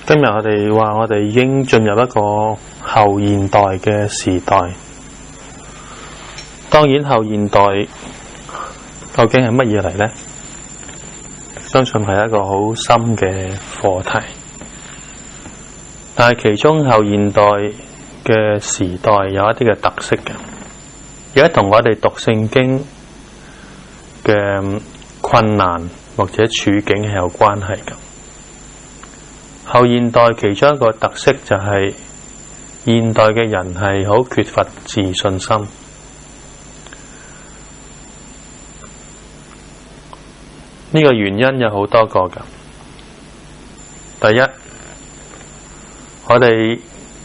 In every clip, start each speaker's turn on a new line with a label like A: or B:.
A: 今日我哋話我哋已經進入一個後現代嘅時代。當然後現代究竟係乜嘢嚟呢？相信係一個好深嘅課題。但係其中後現代嘅時代有一啲嘅特色嘅，而家同我哋讀聖經嘅困難或者處境係有關係嘅。後現代其中一個特色就係現代嘅人係好缺乏自信心。呢個原因有好多個㗎。第一，我哋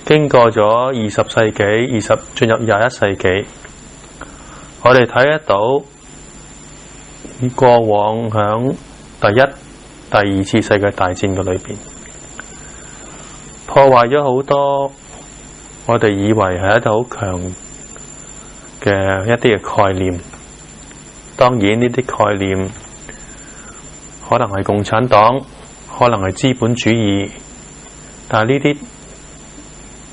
A: 經過咗20世紀，進入21世紀，我哋睇得到過往響第一、第二次世界大戰嘅裏邊，破壞咗好多我哋以為係一啲好強嘅一啲嘅概念。當然呢啲概念可能係共產黨，可能係資本主義，但係呢啲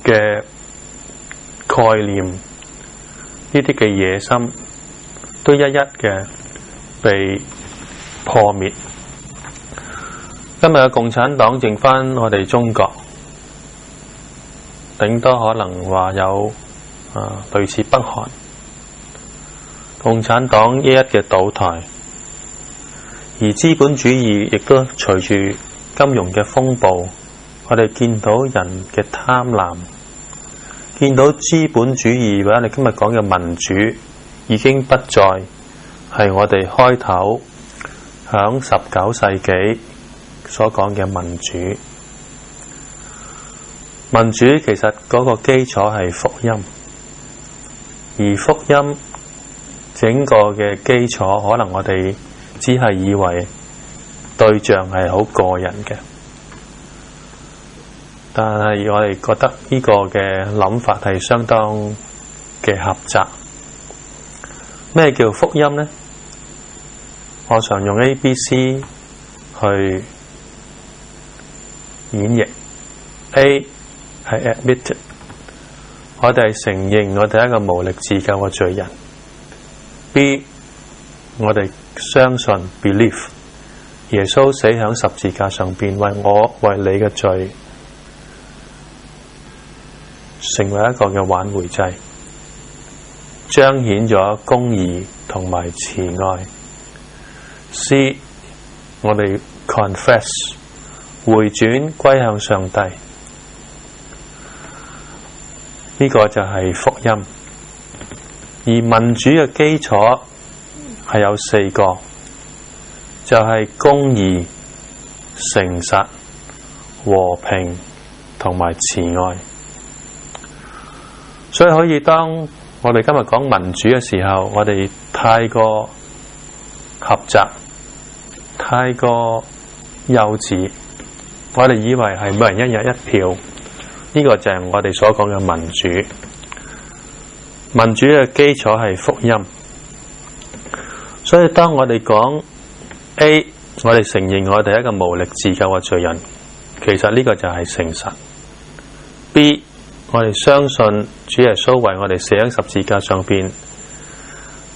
A: 嘅概念，呢啲嘅野心都一一嘅被破滅。今日嘅共產黨剩返我哋中國，頂多可能話有類似北韓。共產黨一一嘅倒台，而資本主義亦都隨住金融嘅風暴，我哋見到人嘅貪婪，見到資本主義或者你今日講嘅民主已經不再係我哋開頭響19世紀所講嘅民主。民主其實嗰個基礎係福音，而福音整個嘅基礎可能我哋只係以為對象係好個人嘅，但係我哋覺得呢個嘅諗法係相當嘅狹窄。咩叫福音呢？我常用 ABC 去演繹。A 係 admitted， 我哋係承認我哋係一個無力自救嘅罪人。B 我哋相信 believe 耶穌死喺十字架上邊，為我為你嘅罪成為一個嘅挽回祭，彰顯咗公義同埋慈愛。C 我哋 confess 回轉歸向上帝，呢個就係福音。而民主嘅基礎係有4個，就係公義、誠實、和平同埋慈愛。所以可以當我哋今日講民主嘅時候，我哋太過狹窄，太過幼稚，我哋以為係每人一日一票，呢個就係我哋所講嘅民主。民主嘅基礎係福音。所以當我哋講 A， 我哋承認我哋係一個無力自救嘅罪人，其實呢個就係誠實。B， 我哋相信主耶穌為我哋死喺十字架上邊，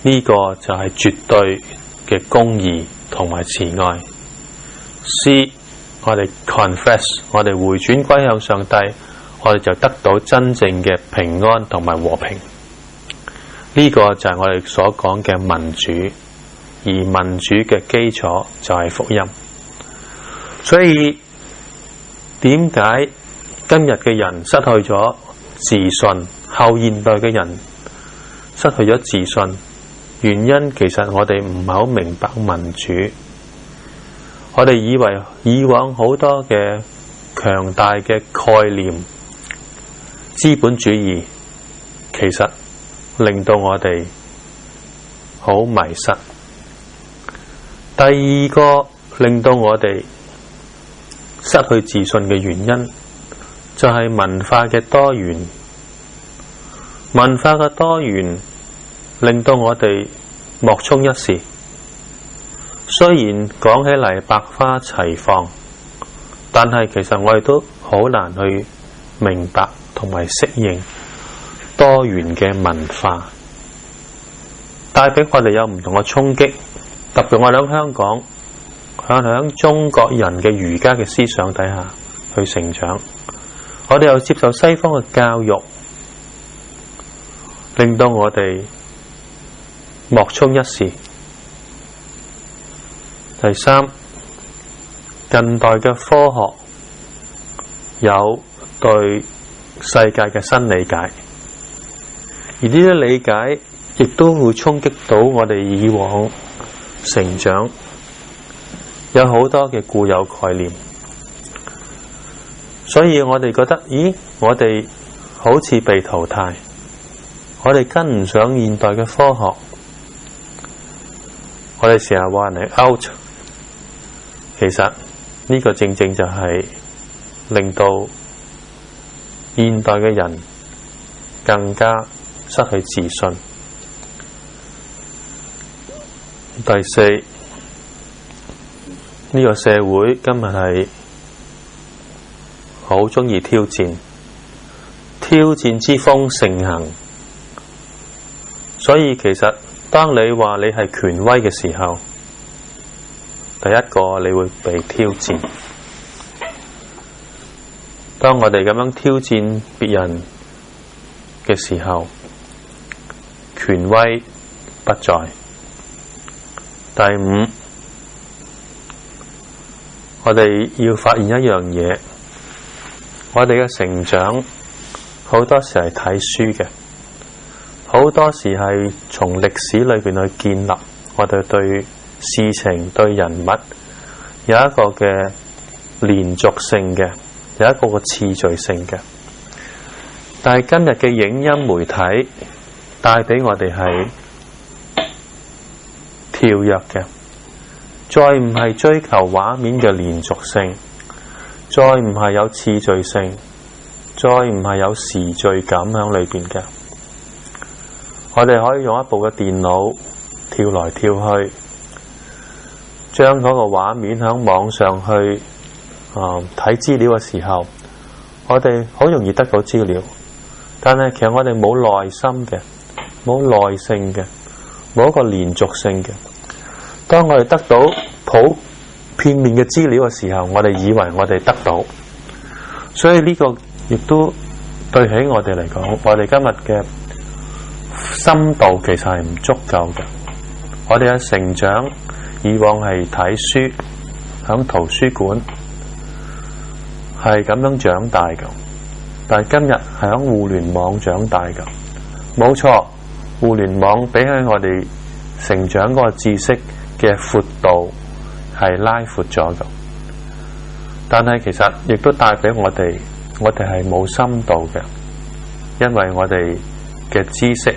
A: 呢個就係絕對嘅公義同埋慈愛。C， 我哋 confess， 我哋回轉歸向上帝，我哋就得到真正嘅平安同埋和平。呢個就係我哋所講嘅民主，而民主嘅基礎就係福音。所以點解今日嘅人失去咗自信，後現代嘅人失去咗自信？原因其實我哋唔係好明白民主。我哋以為以往好多嘅強大嘅概念，資本主義其實令到我哋好迷失。第二個令到我哋失去自信嘅原因，就係文化嘅多元。文化嘅多元令到我哋莫衷一是。雖然講起嚟百花齊放，但係其實我哋都好難去明白同埋適應多元嘅文化，帶俾我哋有唔同嘅衝擊。特別我哋喺香港，喺中國人嘅儒家嘅思想底下去成長，我哋又接受西方嘅教育，令到我哋莫衷一是。第三，近代嘅科學有對世界嘅新理解，而呢啲理解亦都會衝擊到我哋以往成長有好多嘅固有概念，所以我哋覺得，咦，我哋好似被淘汰，我哋跟唔上現代嘅科學，我哋成日話人係 out。其實呢個正正就係令到現代嘅人更加失去自信。第四，呢個社會今日係好鍾意挑戰，挑戰之風盛行，所以其實當你話你係權威嘅時候，第一個你會被挑戰。當我哋咁樣挑戰別人嘅時候，權威不在。第五，我哋要發現一樣嘢，我哋嘅成長好多時係睇書嘅，好多時係從歷史裏邊去建立我哋對事情對人物有一個嘅連續性嘅，有一個嘅次序性嘅。但係今日嘅影音媒體帶俾我哋係跳躍嘅，再唔係追求畫面嘅連續性，再唔係有次序性，再唔係有時序感喺裏邊嘅。我哋可以用一部嘅電腦跳來跳去，將嗰個畫面喺網上去睇資料嘅時候，我哋好容易得到資料，但係其實我哋冇耐心嘅，冇耐性嘅，冇一個連續性嘅。當我哋得到普片面嘅資料嘅時候，我哋以為我哋得到，所以呢個亦都對起我哋嚟講，我哋今日嘅深度其實係唔足夠嘅。我哋嘅成長以往係睇書，喺圖書館係咁樣長大嘅，但係今日係喺互聯網長大嘅。冇錯，互聯網比起我哋成長嗰個知識嘅闊度係拉闊咗嘅，但係其實亦都帶俾我哋係冇深度嘅，因為我哋嘅知識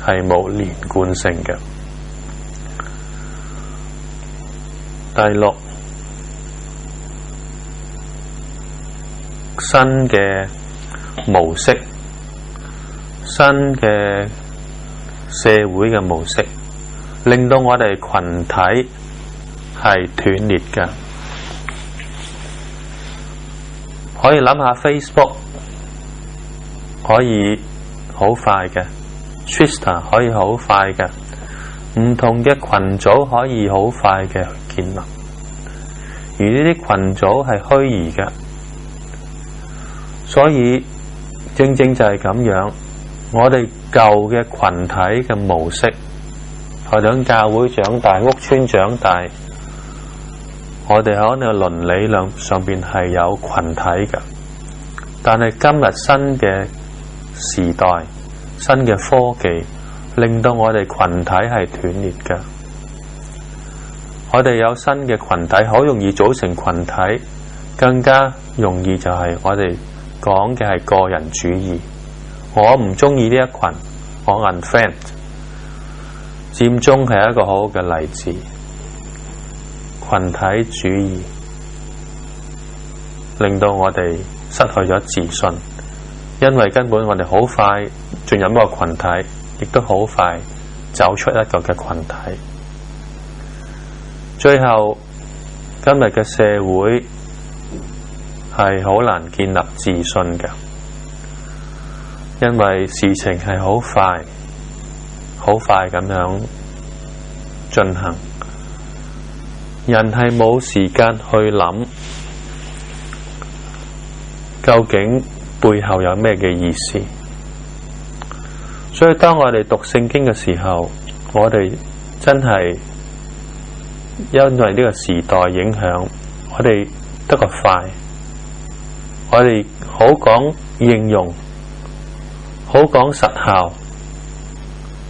A: 係冇連貫性嘅。第六，新嘅模式，新嘅社會嘅模式，令到我哋群體係斷裂嘅。可以諗下 Facebook 可以好快嘅， Twitter 可以好快嘅，唔同嘅群組可以好快嘅建立，而呢啲群組係虛擬嘅，所以正正就係咁樣，我哋舊嘅群體嘅模式，我哋喺教會長大，屋村長大，我哋喺呢個倫理上邊係有群體嘅，但係今日新嘅時代，新嘅科技令到我哋群體係斷裂嘅。我哋有新嘅群體，好容易組成群體，更加容易就係我哋講嘅係個人主義。我唔中意呢一群，我 unfriend。佔中係一個好好嘅例子，群體主義令到我哋失去咗自信，因為根本我哋好快進入一個群體，亦都好快走出一個嘅群體。最後，今日嘅社會係好難建立自信嘅，因為事情係好快咁樣進行，人係冇時間去諗究竟背後有咩嘅意思。所以當我哋讀聖經嘅時候，我哋真係因為呢個時代影響，我哋得個快，我哋好講應用，好講實效，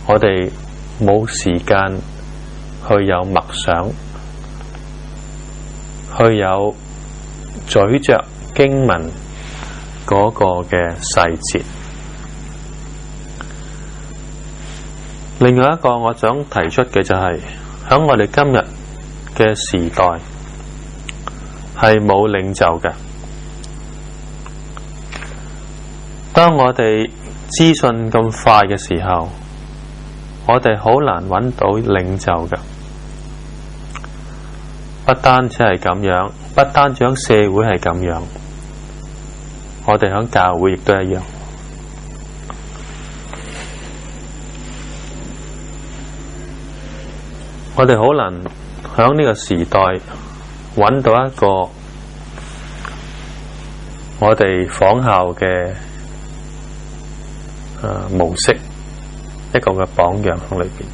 A: 我哋冇時間去有默想，去有咀嚼經文嗰個嘅細節。另外一個我想提出嘅就係，喺我哋今日嘅時代係冇領袖嘅。當我哋資訊咁快嘅時候，我哋好難揾到領袖嘅。不單止係咁樣，不單止喺社會係咁樣，我哋喺教會亦都一樣。我哋好難喺呢個時代揾到一個我哋仿效嘅模式，一個嘅榜樣喺裏邊。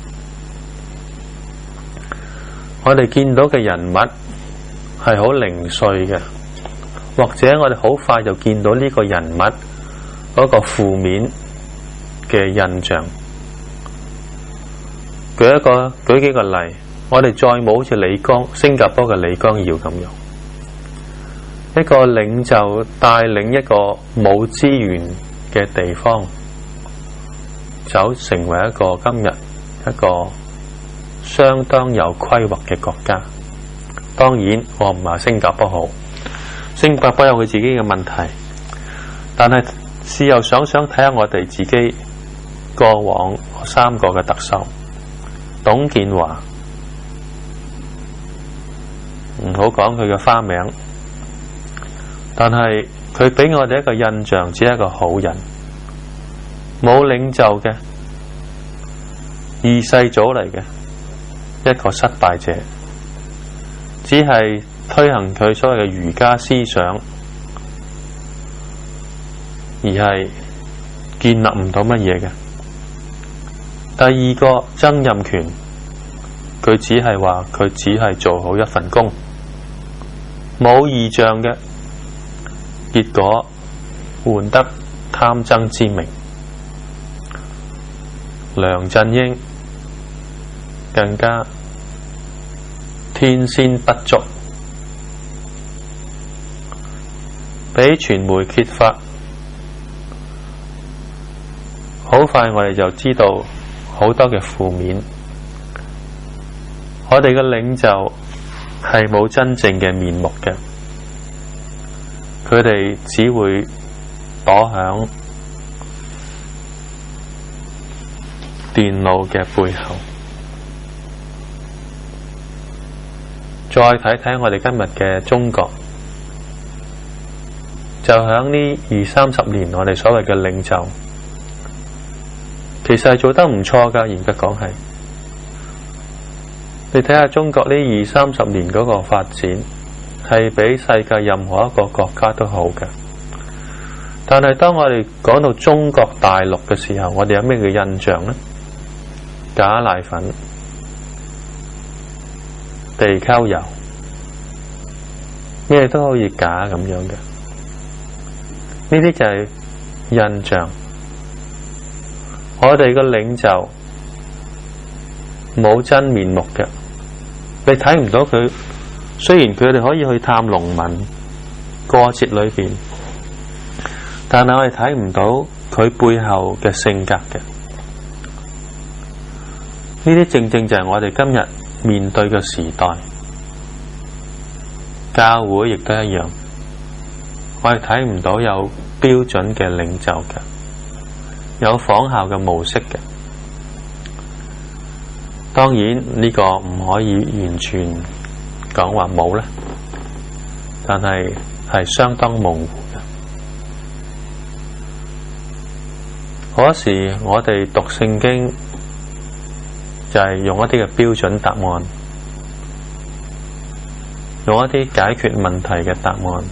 A: 我哋見到嘅人物係好零碎嘅，或者我哋好快就見到呢個人物嗰個負面嘅印象。舉幾個例，我哋再冇好似新加坡嘅李光耀咁樣，一個領袖帶領一個冇資源嘅地方，走成為一個今日一個相當有規劃嘅國家。當然我唔話新加坡好，新加坡有佢自己嘅問題，但係事後想睇下我哋自己過往3個嘅特首，董建華，唔好講佢嘅花名，但係佢俾我哋一個印象，只係一個好人，冇領袖嘅，二世祖嚟嘅，一個失敗者，只係推行佢所謂嘅儒家思想，而係建立唔到乜嘢嘅。第二個曾蔭權，佢只係話佢只係做好一份工，冇異象嘅，結果換得貪爭之名。梁振英更加天仙不足，俾傳媒揭發，好快我哋就知道好多嘅負面。我哋嘅領袖係冇真正嘅面目嘅，佢哋只會躲響電腦嘅背後。再睇睇我哋今日嘅中國，就響呢20-30年，我哋所謂嘅領袖其實係做得唔錯㗎，嚴格講係。你睇下中國呢20-30年嗰個發展，係比世界任何一個國家都好嘅。但係當我哋講到中國大陸嘅時候，我哋有咩嘅印象呢？假奶粉、地溝油，咩都可以假咁樣嘅。呢啲就係印象。我哋嘅領袖冇真面目嘅，你睇唔到佢。雖然佢哋可以去探農民過節裏邊，但係我哋睇唔到佢背後嘅性格嘅。呢啲正正就係我哋今日面對嘅時代，教會亦都一樣，我哋睇唔到有標準嘅領袖嘅，有仿效嘅模式嘅。當然呢個唔可以完全講話冇咧，但係係相當模糊嘅。好多時我哋讀聖經就係用一啲嘅標準答案，用一啲解決問題嘅答案。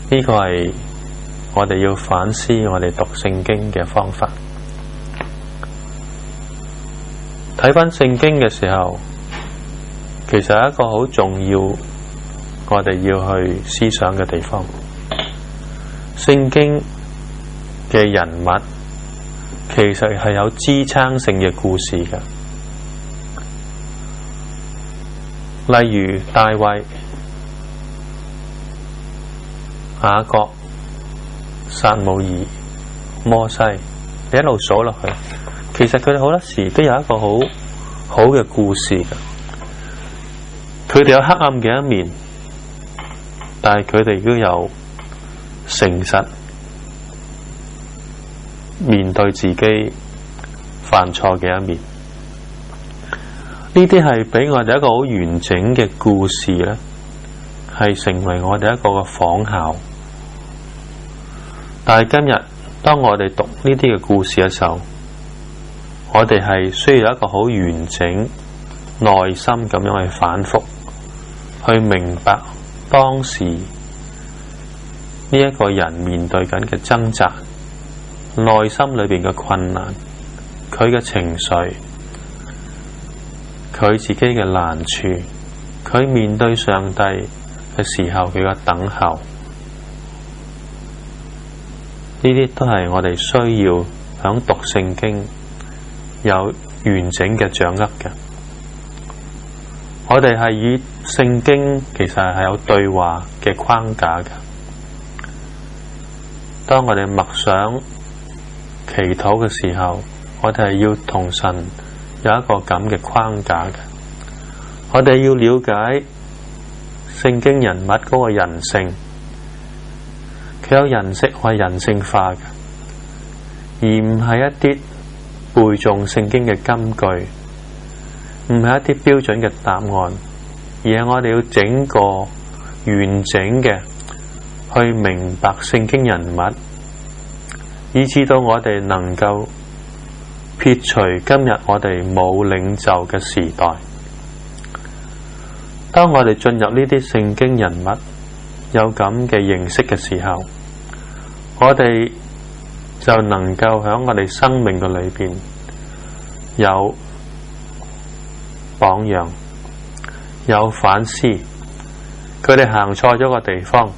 A: 呢個係我哋要反思我哋讀聖經嘅方法。睇返聖經嘅時候，其實係一個好重要我哋要去思想嘅地方。聖經嘅人物其實係有支撐性嘅故事嘅，例如大衛、雅各、撒母耳、摩西，你一路數落去，其實佢哋好多時都有一個好好嘅故事嘅。佢哋有黑暗嘅一面，但係佢哋都有誠實面對自己犯錯嘅一面。呢啲係俾我哋一個好完整嘅故事咧，係成為我哋一個嘅仿效。但係今日當我哋讀呢啲嘅故事嘅時候，我哋係需要一個好完整、耐心咁樣去反覆去明白當時呢一個人面對緊嘅掙扎，內心裏邊嘅困難，佢嘅情緒，佢自己嘅難處，佢面對上帝嘅時候佢嘅等候，呢啲都係我哋需要響讀聖經有完整嘅掌握嘅。我哋係以聖經其實係有對話嘅框架嘅。當我哋默想祈禱嘅時候，我哋係要同神有一個咁嘅框架嘅。我哋要了解聖經人物嗰個人性，佢有人性係人性化嘅，而唔係一啲背誦聖經嘅金句，唔係一啲標準嘅答案，而係我哋要整個完整嘅去明白聖經人物，以致到我哋能夠撇除今日我哋冇領袖嘅時代。當我哋進入呢啲聖經人物有咁嘅認識嘅時候，我哋就能夠喺我哋生命嘅裏邊有榜樣，有反思。佢哋行錯咗個地方，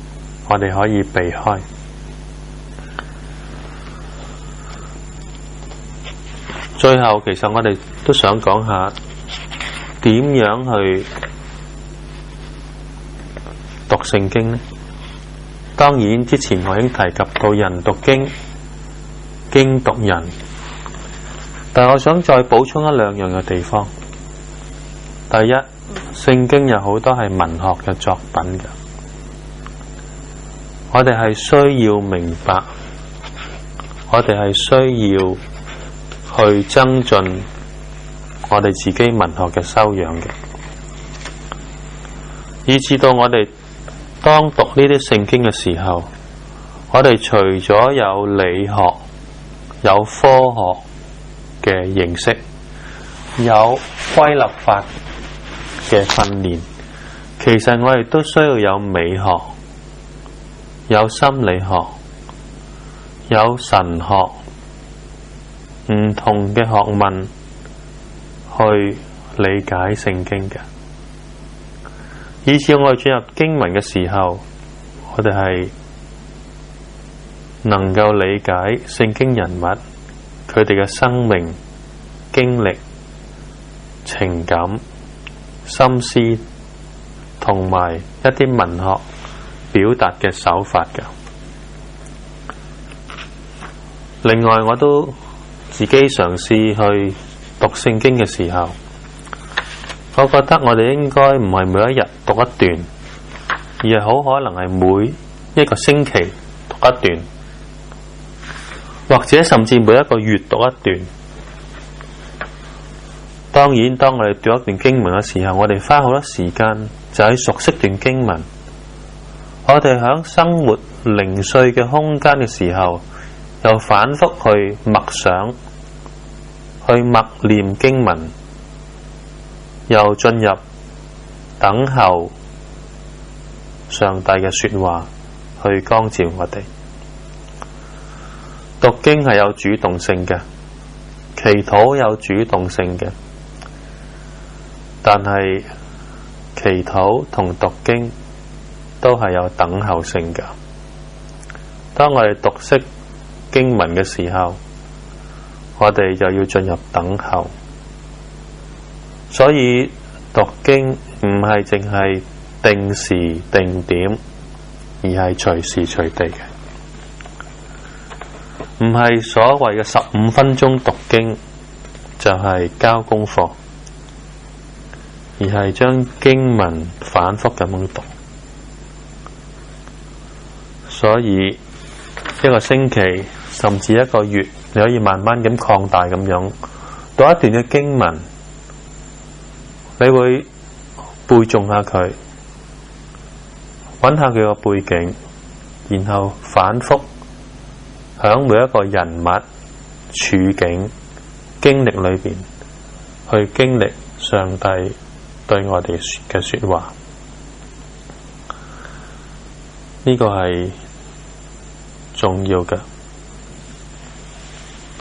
A: 我哋可以避開。最後，其實我哋都想講下點樣去讀聖經呢？當然之前我已經提及到人讀經，經讀人，但我想再補充一兩樣嘅地方。第一，聖經有好多係文學嘅作品嘅，我哋係需要明白，我哋係需要去增進我哋自己文學嘅修養嘅，以至到我哋當讀呢啲聖經嘅時候，我哋除咗有理學、有科學嘅認識，有歸納法嘅訓練，其實我哋都需要有美學、有心理學、有神學，唔同嘅學問去理解聖經嘅。以至我哋進入經文嘅時候，我哋係能夠理解聖經人物佢哋嘅生命經歷、情感、心思同埋一啲文學表達嘅手法嘅。另外，我都自己嘗試去讀聖經嘅時候，我覺得我哋應該唔係每一日讀一段，而係好可能係每一個星期讀一段，或者甚至每一個月讀一段。當然，當我哋讀一段經文嘅時候，我哋花好多時間就喺熟悉段經文，我哋喺生活零碎嘅空間嘅時候，又反覆去默想，去默念經文，又進入等候上帝嘅說話去光照我哋。讀經係有主動性嘅，祈禱有主動性嘅，但係祈禱同讀經都係有等候性嘅。當我哋讀識經文嘅時候，我哋就要進入等候。所以讀經唔係淨係定時定點，而係隨時隨地嘅。唔係所謂嘅15分鐘讀經就係交功課，而係將經文反覆咁樣讀。所以一個星期甚至一個月，你可以慢慢咁擴大咁樣讀一段嘅經文，你會背誦下佢，揾下佢個背景，然後反覆響每一個人物、處境、經歷裏邊去經歷上帝對我哋嘅說話。呢個係重要嘅。